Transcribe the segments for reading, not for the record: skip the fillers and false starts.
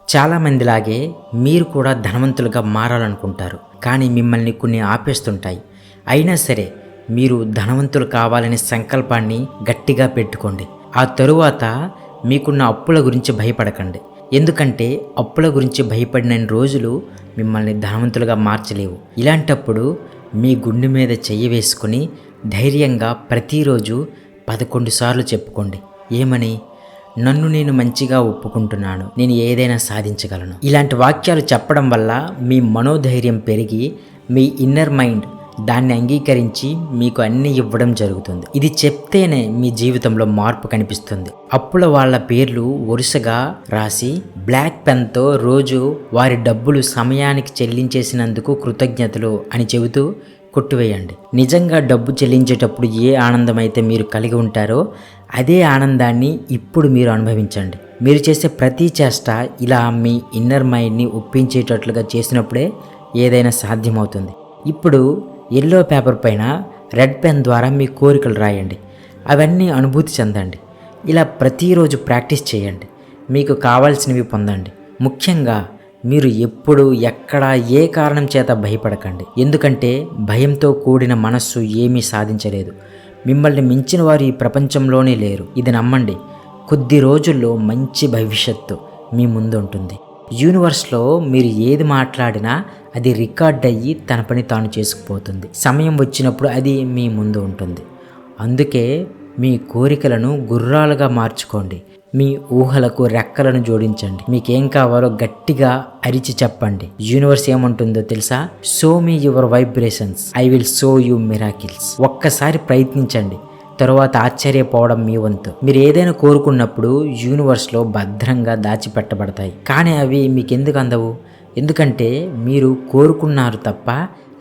చాలామందిలాగే మీరు కూడా ధనవంతులుగా మారాలనుకుంటారు, కానీ మిమ్మల్ని కొన్ని ఆపేస్తుంటాయి. అయినా సరే మీరు ధనవంతులు కావాలనే సంకల్పాన్ని గట్టిగా పెట్టుకోండి. ఆ తరువాత మీకున్న అప్పుల గురించి భయపడకండి. ఎందుకంటే అప్పుల గురించి భయపడిన రోజులు మిమ్మల్ని ధనవంతులుగా మార్చలేవు. ఇలాంటప్పుడు మీ గుండె మీద చెయ్యి వేసుకుని ధైర్యంగా ప్రతిరోజు 11 సార్లు చెప్పుకోండి. ఏమని? నన్ను నేను మంచిగా ఒప్పుకుంటున్నాను, నేను ఏదైనా సాధించగలను. ఇలాంటి వాక్యాలు చెప్పడం వల్ల మీ మనోధైర్యం పెరిగి మీ ఇన్నర్ మైండ్ దాన్ని అంగీకరించి మీకు అన్నీ ఇవ్వడం జరుగుతుంది. ఇది చెప్తేనే మీ జీవితంలో మార్పు కనిపిస్తుంది. అప్పుల వాళ్ళ పేర్లు వరుసగా రాసి బ్లాక్ పెన్తో రోజు వారి డబ్బులు సమయానికి చెల్లించేసినందుకు కృతజ్ఞతలు అని చెబుతూ కొట్టివేయండి. నిజంగా డబ్బు చెల్లించేటప్పుడు ఏ ఆనందం అయితే మీరు కలిగి ఉంటారో అదే ఆనందాన్ని ఇప్పుడు మీరు అనుభవించండి. మీరు చేసే ప్రతి చేష్ట ఇలా మీ ఇన్నర్ మైండ్ని ఒప్పించేటట్లుగా చేసినప్పుడే ఏదైనా సాధ్యమవుతుంది. ఇప్పుడు ఎల్లో పేపర్ పైన రెడ్ పెన్ ద్వారా మీ కోరికలు రాయండి. అవన్నీ అనుభూతి చెందండి. ఇలా ప్రతిరోజు ప్రాక్టీస్ చేయండి. మీకు కావాల్సినవి పొందండి. ముఖ్యంగా మీరు ఎప్పుడు ఎక్కడ ఏ కారణం చేత భయపడకండి. ఎందుకంటే భయంతో కూడిన మనస్సు ఏమీ సాధించలేదు. మిమ్మల్ని మించిన వారు ఈ ప్రపంచంలోనే లేరు. ఇది నమ్మండి. కొద్ది రోజుల్లో మంచి భవిష్యత్తు మీ ముందు ఉంటుంది. యూనివర్స్లో మీరు ఏది మాట్లాడినా అది రికార్డ్ అయ్యి తన పని తాను చేసుకుపోతుంది. సమయం వచ్చినప్పుడు అది మీ ముందు ఉంటుంది. అందుకే మీ కోరికలను గుర్రాలుగా మార్చుకోండి. మీ ఊహలకు రెక్కలను జోడించండి. మీకేం కావాలో గట్టిగా అరిచి చెప్పండి. యూనివర్స్ ఏమంటుందో తెలుసా? Show me your vibrations, I will show you miracles. ఒక్కసారి ప్రయత్నించండి, తరువాత ఆశ్చర్యపోవడం మీ వంతు. మీరు ఏదైనా కోరుకున్నప్పుడు యూనివర్స్లో భద్రంగా దాచిపెట్టబడతాయి. కానీ అవి మీకెందుకు అందవు? ఎందుకంటే మీరు కోరుకున్నారు తప్ప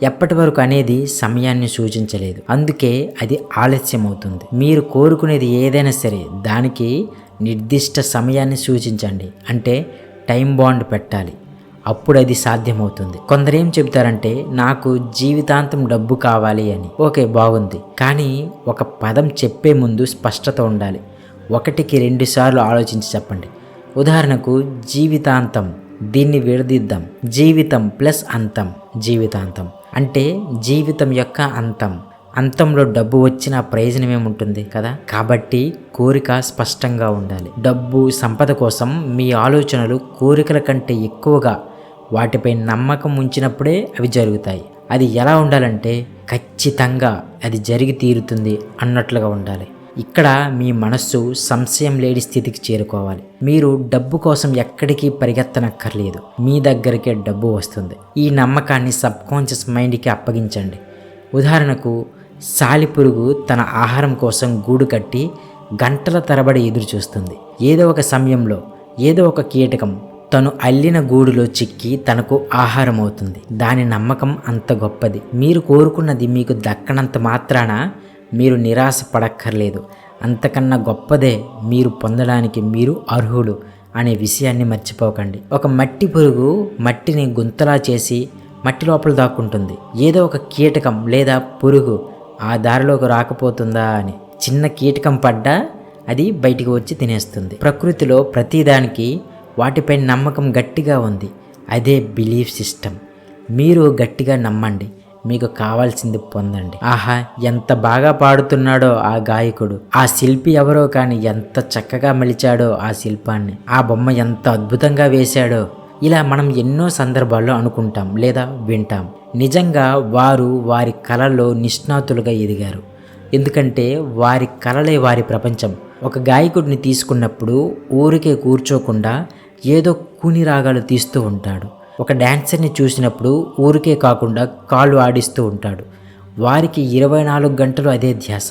ఎప్పటి వరకు అనేది సమయాన్ని సూచించలేదు. అందుకే అది ఆలస్యం అవుతుంది. మీరు కోరుకునేది ఏదైనా సరే దానికి నిర్దిష్ట సమయాన్ని సూచించండి. అంటే టైం బాండ్ పెట్టాలి. అప్పుడు అది సాధ్యమవుతుంది. కొందరేం చెబుతారంటే నాకు జీవితాంతం డబ్బు కావాలి అని. ఓకే, బాగుంది. కానీ ఒక పదం చెప్పే ముందు స్పష్టత ఉండాలి. 1కి 2 సార్లు ఆలోచించి చెప్పండి. ఉదాహరణకు జీవితాంతం. దీన్ని విడదీద్దాం. జీవితం ప్లస్ అంతం. జీవితాంతం అంటే జీవితం యొక్క అంతం. అంతంలో డబ్బు వచ్చిన ప్రయోజనం ఏముంటుంది కదా? కాబట్టి కోరిక స్పష్టంగా ఉండాలి. డబ్బు సంపద కోసం మీ ఆలోచనలు కోరికల కంటే ఎక్కువగా వాటిపై నమ్మకం ఉంచినప్పుడే అవి జరుగుతాయి. అది ఎలా ఉండాలంటే ఖచ్చితంగా అది జరిగి తీరుతుంది అన్నట్లుగా ఉండాలి. ఇక్కడ మీ మనస్సు సంశయం లేని స్థితికి చేరుకోవాలి. మీరు డబ్బు కోసం ఎక్కడికి పరిగెత్తనక్కర్లేదు. మీ దగ్గరికే డబ్బు వస్తుంది. ఈ నమ్మకాన్ని సబ్కాన్షియస్ మైండ్కి అప్పగించండి. ఉదాహరణకు సాలిపురుగు తన ఆహారం కోసం గూడు కట్టి గంటల తరబడి ఎదురు చూస్తుంది. ఏదో ఒక సమయంలో ఏదో ఒక కీటకం తను అల్లిన గూడులో చిక్కి తనకు ఆహారం అవుతుంది. దాని నమ్మకం అంత గొప్పది. మీరు కోరుకున్నది మీకు దక్కనంత మాత్రాన మీరు నిరాశ పడక్కర్లేదు. అంతకన్నా గొప్పదే మీరు పొందడానికి మీరు అర్హులు అనే విషయాన్ని మర్చిపోకండి. ఒక మట్టి పురుగు మట్టిని గుంతలా చేసి మట్టి లోపల దాక్కుంటుంది. ఏదో ఒక కీటకం లేదా పురుగు ఆ దారిలోకి రాకపోతుందా అని. చిన్న కీటకం పడ్డా అది బయటికి వచ్చి తినేస్తుంది. ప్రకృతిలో ప్రతిదానికి వాటిపై నమ్మకం గట్టిగా ఉంది. అదే బిలీఫ్ సిస్టమ్. మీరు గట్టిగా నమ్మండి. మీకు కావాల్సింది పొందండి. ఆహా, ఎంత బాగా పాడుతున్నాడో ఆ గాయకుడు, ఆ శిల్పి ఎవరో కానీ ఎంత చక్కగా మలిచాడో ఆ శిల్పాన్ని, ఆ బొమ్మ ఎంత అద్భుతంగా వేశాడో. ఇలా మనం ఎన్నో సందర్భాల్లో అనుకుంటాం లేదా వింటాం. నిజంగా వారు వారి కళల్లో నిష్ణాతులుగా ఎదిగారు. ఎందుకంటే వారి కళలే వారి ప్రపంచం. ఒక గాయకుడిని తీసుకున్నప్పుడు ఊరికే కూర్చోకుండా ఏదో కూని రాగాలు తీస్తూ ఉంటాడు. ఒక డాన్సర్ని చూసినప్పుడు ఊరికే కాకుండా కాళ్ళు ఆడిస్తూ ఉంటాడు. వారికి 24 గంటలు అదే ధ్యాస.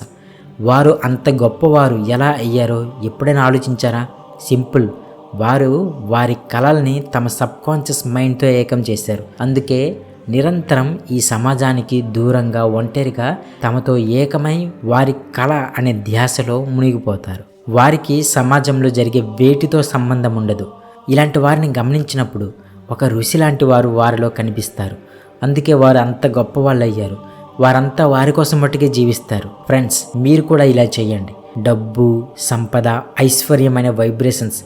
వారు అంత గొప్పవారు ఎలా అయ్యారో ఎప్పుడైనా ఆలోచించారా? సింపుల్. వారు వారి కళల్ని తమ సబ్కాన్షియస్ మైండ్తో ఏకం చేశారు. అందుకే నిరంతరం ఈ సమాజానికి దూరంగా ఒంటరిగా తమతో ఏకమై వారి కళ అనే ధ్యాసలో మునిగిపోతారు. వారికి సమాజంలో జరిగే వేటితో సంబంధం ఉండదు. ఇలాంటి వారిని గమనించినప్పుడు ఒక ఋషి లాంటి వారు వారిలో కనిపిస్తారు. అందుకే వారు అంత గొప్ప వాళ్ళు అయ్యారు. వారంతా వారి కోసం మట్టుకే జీవిస్తారు. ఫ్రెండ్స్, మీరు కూడా ఇలా చేయండి. డబ్బు, సంపద, ఐశ్వర్యం అనే వైబ్రేషన్స్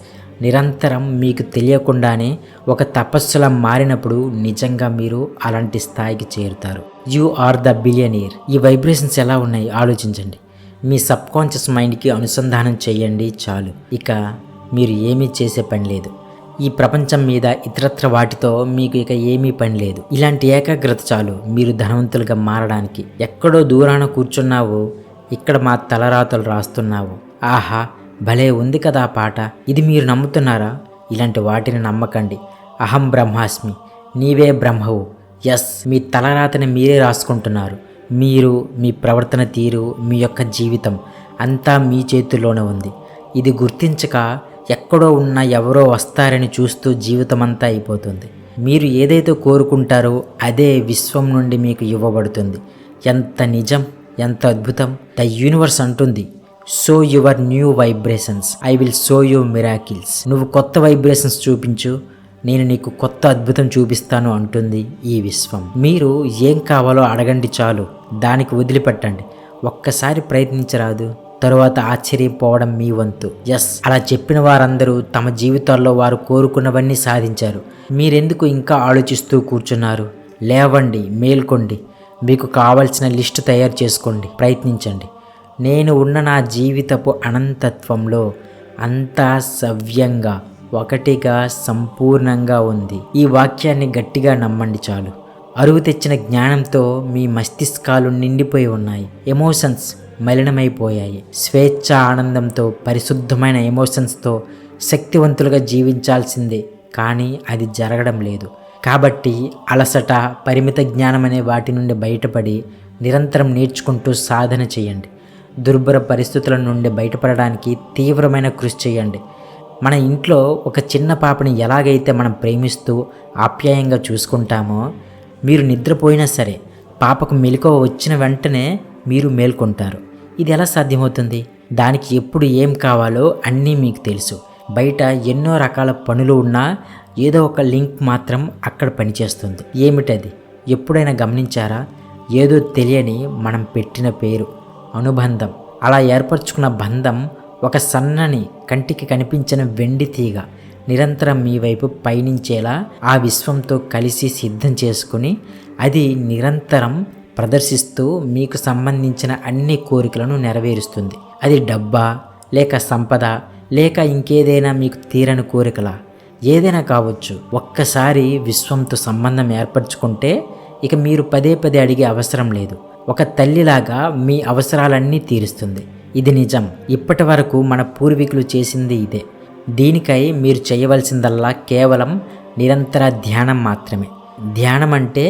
నిరంతరం మీకు తెలియకుండానే ఒక తపస్సులా మారినప్పుడు నిజంగా మీరు అలాంటి స్థాయికి చేరుతారు. You are the billionaire. ఈ వైబ్రేషన్స్ ఎలా ఉన్నాయి ఆలోచించండి. మీ సబ్కాన్షియస్ మైండ్కి అనుసంధానం చేయండి చాలు. ఇక మీరు ఏమీ చేసే పని లేదు. ఈ ప్రపంచం మీద ఇతరత్ర వాటితో మీకు ఇక ఏమీ పని లేదు. ఇలాంటి ఏకాగ్రత చాలు మీరు ధనవంతులుగా మారడానికి. ఎక్కడో దూరాన కూర్చున్నావు, ఇక్కడ మా తలరాతలు రాస్తున్నావు. ఆహా, భలే ఉంది కదా పాట. ఇది మీరు నమ్ముతున్నారా? ఇలాంటి వాటిని నమ్మకండి. అహం బ్రహ్మాస్మి, నీవే బ్రహ్మవు. ఎస్, మీ తలరాతని మీరే రాసుకుంటున్నారు. మీరు, మీ ప్రవర్తన తీరు, మీ యొక్క జీవితం అంతా మీ చేతుల్లోనే ఉంది. ఇది గుర్తించక ఎక్కడో ఉన్న ఎవరో వస్తారని చూస్తూ జీవితమంతా అయిపోతుంది. మీరు ఏదైతే కోరుకుంటారో అదే విశ్వం నుండి మీకు ఇవ్వబడుతుంది. ఎంత నిజం, ఎంత అద్భుతం. ద యూనివర్స్ అంటుంది, show your new vibrations, I will show you miracles. నువ్వు కొత్త వైబ్రేషన్స్ చూపించు, నేను నీకు కొత్త అద్భుతం చూపిస్తాను అంటుంది ఈ విశ్వం. మీరు ఏం కావాలో అడగండి చాలు, దానికి వదిలిపెట్టండి. ఒక్కసారి ప్రయత్నించరాదు, తరువాత ఆశ్చర్యపోవడం మీ వంతు. ఎస్, అలా చెప్పిన వారందరూ తమ జీవితాల్లో వారు కోరుకున్నవన్నీ సాధించారు. మీరెందుకు ఇంకా ఆలోచిస్తూ కూర్చున్నారు? లేవండి, మేల్కొండి. మీకు కావలసిన లిస్టు తయారు చేసుకోండి, ప్రయత్నించండి. నేను ఉన్న నా జీవితపు అనంతత్వంలో అంతా సవ్యంగా, ఒకటిగా, సంపూర్ణంగా ఉంది. ఈ వాక్యాన్ని గట్టిగా నమ్మండి చాలు. అరువు తెచ్చిన జ్ఞానంతో మీ మస్తిష్కాలు నిండిపోయి ఉన్నాయి. ఎమోషన్స్ మలినమైపోయాయి. స్వేచ్ఛ, ఆనందంతో, పరిశుద్ధమైన ఎమోషన్స్తో శక్తివంతులుగా జీవించాల్సిందే, కానీ అది జరగడం లేదు. కాబట్టి అలసట, పరిమిత జ్ఞానం అనే వాటి నుండి బయటపడి నిరంతరం నేర్చుకుంటూ సాధన చేయండి. దుర్భర పరిస్థితుల నుండి బయటపడడానికి తీవ్రమైన కృషి చేయండి. మన ఇంట్లో ఒక చిన్న పాపని ఎలాగైతే మనం ప్రేమిస్తూ ఆప్యాయంగా చూసుకుంటామో, మీరు నిద్రపోయినా సరే పాపకు మెలకువ వచ్చిన వెంటనే మీరు మేల్కొంటారు. ఇది ఎలా సాధ్యమవుతుంది? దానికి ఎప్పుడు ఏం కావాలో అన్నీ మీకు తెలుసు. బయట ఎన్నో రకాల పనులు ఉన్నా ఏదో ఒక లింక్ మాత్రం అక్కడ పనిచేస్తుంది. ఏమిటది? ఎప్పుడైనా గమనించారా? ఏదో తెలియని మనం పెట్టిన పేరు, అనుబంధం. అలా ఏర్పరచుకున్న బంధం ఒక సన్నని, కంటికి కనిపించిన వెండి తీగ నిరంతరం మీ వైపు పయనించేలా ఆ విశ్వంతో కలిసి సిద్ధం చేసుకుని అది నిరంతరం ప్రదర్శిస్తూ మీకు సంబంధించిన అన్ని కోరికలను నెరవేరుస్తుంది. అది డబ్బా, లేక సంపద, లేక ఇంకేదైనా మీకు తీరని కోరికలా, ఏదైనా కావచ్చు. ఒక్కసారి విశ్వంతో సంబంధం ఏర్పరచుకుంటే ఇక మీరు పదే పదే అడిగే అవసరం లేదు. ఒక తల్లిలాగా మీ అవసరాలన్నీ తీరుస్తుంది. ఇది నిజం. ఇప్పటి వరకు మన పూర్వీకులు చేసింది ఇదే. దీనికై మీరు చేయవలసిందల్లా కేవలం నిరంతర ధ్యానం మాత్రమే. ధ్యానం అంటే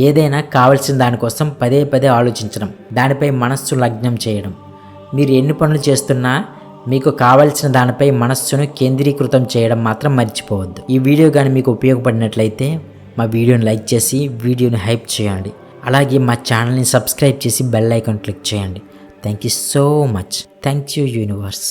ఏదైనా కావలసిన దానికోసం పదే పదే ఆలోచించడం, దానిపై మనస్సు లగ్నం చేయడం. మీరు ఎన్ని పనులు చేస్తున్నా మీకు కావలసిన దానిపై మనస్సును కేంద్రీకృతం చేయడం మాత్రం మర్చిపోవద్దు. ఈ వీడియో కానీ మీకు ఉపయోగపడినట్లయితే మా వీడియోని లైక్ చేసి వీడియోని హైప్ చేయండి. అలాగే మా ఛానల్ని సబ్స్క్రైబ్ చేసి బెల్ ఐకాన్ క్లిక్ చేయండి. Thank you so much. Thank you universe.